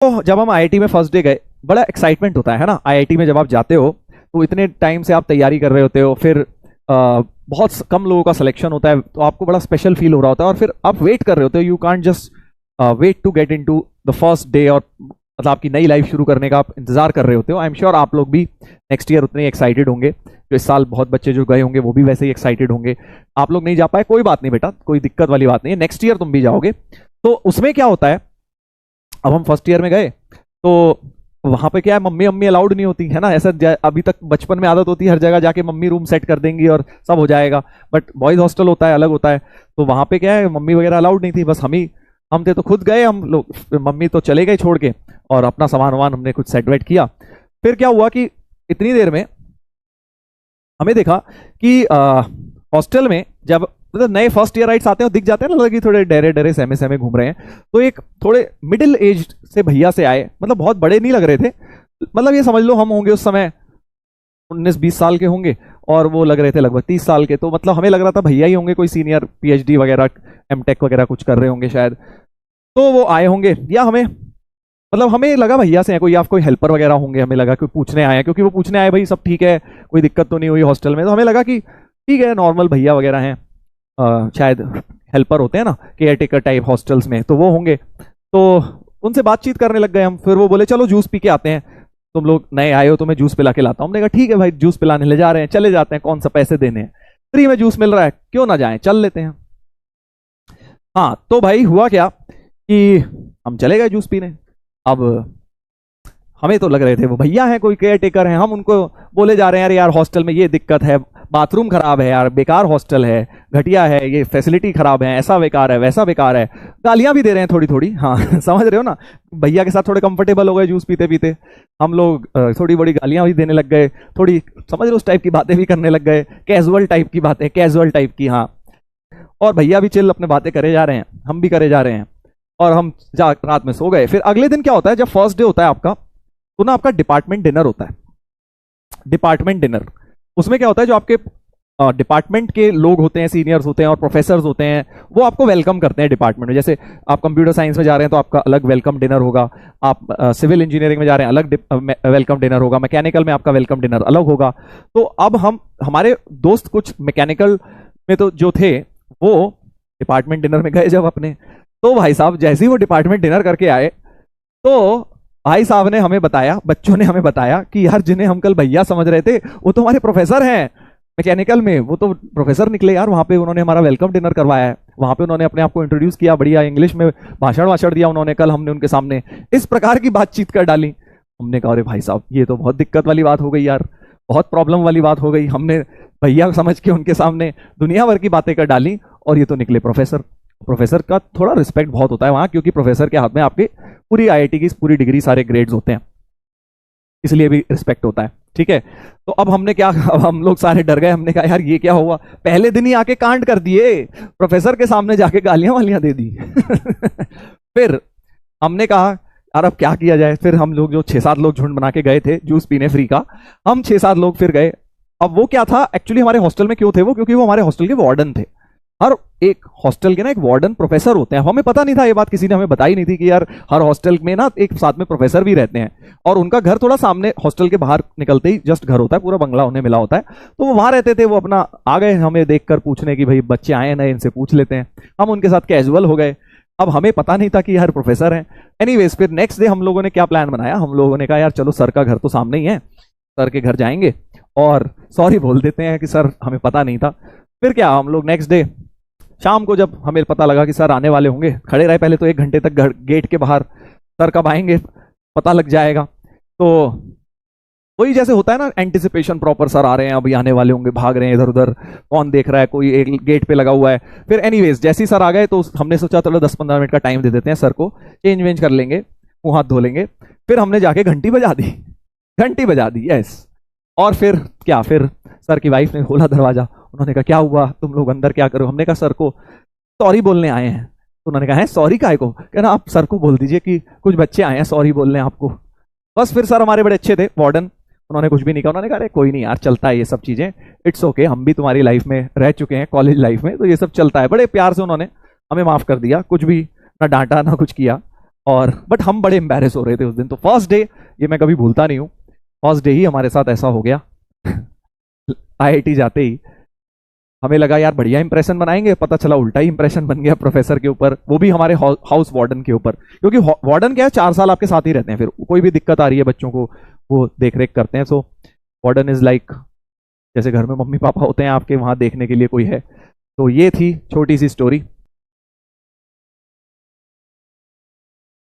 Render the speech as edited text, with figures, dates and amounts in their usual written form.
तो जब हम आईआईटी में फर्स्ट डे गए, बड़ा एक्साइटमेंट होता है ना। आईआईटी में जब आप जाते हो तो इतने टाइम से आप तैयारी कर रहे होते हो, फिर बहुत कम लोगों का सिलेक्शन होता है, तो आपको बड़ा स्पेशल फील हो रहा होता है, और फिर आप वेट कर रहे होते हो। You can't just wait to get into the first day, और मतलब आपकी नई लाइफ शुरू करने का आप इंतजार कर रहे होते हो। आई एम श्योर आप लोग भी नेक्स्ट ईयर उतने एक्साइटेड होंगे। जो इस साल बहुत बच्चे जो गए होंगे वो भी वैसे ही एक्साइटेड होंगे। आप लोग नहीं जा पाए, कोई बात नहीं बेटा, कोई दिक्कत वाली बात नहीं है, नेक्स्ट ईयर तुम भी जाओगे। तो उसमें क्या होता है, अब हम फर्स्ट ईयर में गए तो वहां पे क्या है, मम्मी मम्मी अलाउड नहीं होती है ना। ऐसा अभी तक बचपन में आदत होती है हर जगह जाके मम्मी रूम सेट कर देंगी और सब हो जाएगा, बट बॉयज हॉस्टल होता है, अलग होता है। तो वहां पे क्या है, मम्मी वगैरह अलाउड नहीं थी, बस हम थे तो खुद गए हम लोग। मम्मी तो चले गए छोड़ के, और अपना सामान वामान हमने कुछ सेट वेट किया। फिर क्या हुआ कि इतनी देर में हमें देखा कि हॉस्टल में जब मतलब नए फर्स्ट ईयर राइट्स आते हैं, दिख जाते हैं ना, लगे थोड़े डरे डरे सहमे सहमे घूम रहे हैं। तो एक थोड़े मिडिल एज से भैया से आए, मतलब बहुत बड़े नहीं लग रहे थे, मतलब ये समझ लो हम होंगे उस समय 19-20 साल के होंगे, और वो लग रहे थे लगभग 30 साल के। तो मतलब हमें लग रहा था भैया ही होंगे, कोई सीनियर पीएचडी वगैरह एमटेक वगैरह कुछ कर रहे होंगे शायद। तो वो आए होंगे, या हमें मतलब हमें लगा भैया से हैं कोई, या कोई हेल्पर वगैरह होंगे, हमें लगा कोई पूछने आए हैं, क्योंकि वो पूछने आए भाई सब ठीक है, कोई दिक्कत तो नहीं हुई हॉस्टल में। तो हमें लगा कि ठीक है, नॉर्मल भैया वगैरह हैं, शायद हेल्पर होते हैं ना केयर टेकर टाइप हॉस्टल्स में, तो वो होंगे। तो उनसे बातचीत करने लग गए हम। फिर वो बोले चलो जूस पी के आते हैं, तुम लोग नए आए हो तो मैं जूस पिला के लाता हूँ। हमने कहा ठीक है भाई, जूस पिलाने ले जा रहे हैं, चले जाते हैं, कौन सा पैसे देने हैं, फ्री में जूस मिल रहा है, क्यों ना जाएं, चल लेते हैं। हाँ तो भाई हुआ क्या कि हम चले गए जूस पीने। अब हमें तो लग रहे थे वो भैया हैं, कोई केयर टेकर हैं, हम उनको बोले जा रहे हैं, अरे यार हॉस्टल में ये दिक्कत है, बाथरूम खराब है यार, बेकार हॉस्टल है, घटिया है, ये फैसिलिटी खराब है, ऐसा बेकार है, वैसा बेकार है। गालियां भी दे रहे हैं थोड़ी थोड़ी, हाँ समझ रहे हो ना। भैया के साथ थोड़े कंफर्टेबल हो गए जूस पीते पीते, हम लोग थोड़ी बड़ी गालियां भी देने लग गए, थोड़ी समझ रहे हो उस टाइप की बातें भी करने लग गए, कैजुअल टाइप की बातें, कैजुअल टाइप की, हाँ। और भैया भी चिल अपने बातें करे जा रहे हैं, हम भी करे जा रहे हैं, और हम जा रात में सो गए। फिर अगले दिन क्या होता है, जब फर्स्ट डे होता है आपका, तो ना आपका डिपार्टमेंट डिनर होता है। डिपार्टमेंट डिनर, उसमें क्या होता है, जो आपके डिपार्टमेंट के लोग होते हैं, सीनियर्स होते हैं और प्रोफेसर्स होते हैं, वो आपको वेलकम करते हैं डिपार्टमेंट में। जैसे आप कंप्यूटर साइंस में जा रहे हैं तो आपका अलग वेलकम डिनर होगा, आप सिविल इंजीनियरिंग में जा रहे हैं अलग वेलकम डिनर होगा, मैकेनिकल में आपका वेलकम डिनर अलग होगा। तो अब हमारे दोस्त कुछ मैकेनिकल में तो जो थे वो डिपार्टमेंट डिनर में गए जब अपने, तो भाई साहब जैसे ही वो डिपार्टमेंट डिनर करके आए, तो भाई साहब ने हमें बताया, बच्चों ने हमें बताया कि यार जिन्हें हम कल भैया समझ रहे थे वो तो हमारे प्रोफेसर हैं मैकेनिकल में, वो तो प्रोफेसर निकले यार, वहां पे उन्होंने हमारा वेलकम डिनर करवाया है, वहां पे उन्होंने अपने आप को इंट्रोड्यूस किया, बढ़िया इंग्लिश में भाषण दिया उन्होंने कल, हमने उनके सामने इस प्रकार की बातचीत कर डाली। हमने कहा अरे भाई साहब ये तो बहुत दिक्कत वाली बात हो गई यार, बहुत प्रॉब्लम वाली बात हो गई। हमने भैया समझ के उनके सामने दुनिया भर की बातें कर डाली, और ये तो निकले प्रोफेसर। प्रोफेसर का थोड़ा रिस्पेक्ट बहुत होता है वहां, क्योंकि प्रोफेसर के हाथ में आपके पूरी आईआईटी की पूरी डिग्री, सारे ग्रेड्स होते हैं, इसलिए भी रिस्पेक्ट होता है, ठीक है। तो अब हमने क्या, अब हम लोग सारे डर गए, हमने कहा यार ये क्या हुआ, पहले दिन ही आके कांड कर दिए, प्रोफेसर के सामने जाके गालियां वालियां दे दी फिर हमने कहा यार अब क्या किया जाए। फिर हम लोग जो 6-7 लोग झुंड बना के गए थे जूस पीने फ्री का, हम 6-7 लोग फिर गए। अब वो क्या था एक्चुअली, हमारे हॉस्टल में क्यों थे वो, क्योंकि वो हमारे हॉस्टल के वार्डन थे। हर एक हॉस्टल के ना एक वार्डन प्रोफेसर होते हैं, हमें पता नहीं था ये बात, किसी ने हमें बताई नहीं थी कि यार हर हॉस्टल में ना एक साथ में प्रोफेसर भी रहते हैं, और उनका घर थोड़ा सामने हॉस्टल के बाहर निकलते ही जस्ट घर होता है, पूरा बंगला उन्हें मिला होता है। तो वो वहां रहते थे, वो अपना आ गए हमें देखकर पूछने की भाई बच्चे आए ना, इनसे पूछ लेते हैं। हम उनके साथ कैजुअल हो गए, अब हमें पता नहीं था कि यार प्रोफेसर हैं। एनीवेज फिर नेक्स्ट डे हम लोगों ने क्या प्लान बनाया, हम लोगों ने कहा यार चलो सर का घर तो सामने ही है, सर के घर जाएंगे और सॉरी बोल देते हैं कि सर हमें पता नहीं था। फिर क्या, हम लोग नेक्स्ट डे शाम को जब हमें पता लगा कि सर आने वाले होंगे, खड़े रहे पहले तो 1 घंटे तक गेट के बाहर, सर कब आएंगे पता लग जाएगा। तो वही जैसे होता है ना एंटिसिपेशन प्रॉपर, सर आ रहे हैं अभी आने वाले होंगे, भाग रहे हैं इधर उधर, कौन देख रहा है, कोई एक गेट पे लगा हुआ है। फिर एनीवेज जैसे ही सर आ गए तो हमने सोचा चलो 10-15 मिनट का टाइम दे देते हैं सर को, चेंज वेंज कर लेंगे, मुंह हाथ धो लेंगे। फिर हमने जाके घंटी बजा दी, घंटी बजा दी, यस। और फिर क्या, फिर सर की वाइफ ने खोला दरवाजा, उन्होंने कहा क्या हुआ तुम लोग अंदर क्या करो। हमने कहा सर को सॉरी बोलने आए हैं। तो उन्होंने कहा है सॉरी काहे को, कहना आप सर को बोल दीजिए कि कुछ बच्चे आए हैं सॉरी बोलने आपको। बस फिर सर हमारे बड़े अच्छे थे वार्डन, उन्होंने कुछ भी नहीं कहा, उन्होंने कहा अरे कोई नहीं यार चलता है ये सब चीजें, इट्स ओके, हम भी तुम्हारी लाइफ में रह चुके हैं कॉलेज लाइफ में, तो ये सब चलता है। बड़े प्यार से उन्होंने हमें माफ कर दिया, कुछ भी ना डांटा ना कुछ किया। और बट हम बड़े एम्बेरस हो रहे थे उस दिन। तो फर्स्ट डे, ये मैं कभी भूलता नहीं हूँ, फर्स्ट डे ही हमारे साथ ऐसा हो गया। आईआईटी जाते ही हमें लगा यार बढ़िया इंप्रेशन बनाएंगे, पता चला उल्टा ही इंप्रेशन बन गया प्रोफेसर के ऊपर, वो भी हमारे हाउस वार्डन के ऊपर। क्योंकि वार्डन क्या है, 4 साल आपके साथ ही रहते हैं, फिर कोई भी दिक्कत आ रही है बच्चों को वो देख रेख करते हैं। सो वार्डन इज लाइक जैसे घर में मम्मी पापा होते हैं आपके, वहां देखने के लिए कोई है। तो ये थी छोटी सी स्टोरी।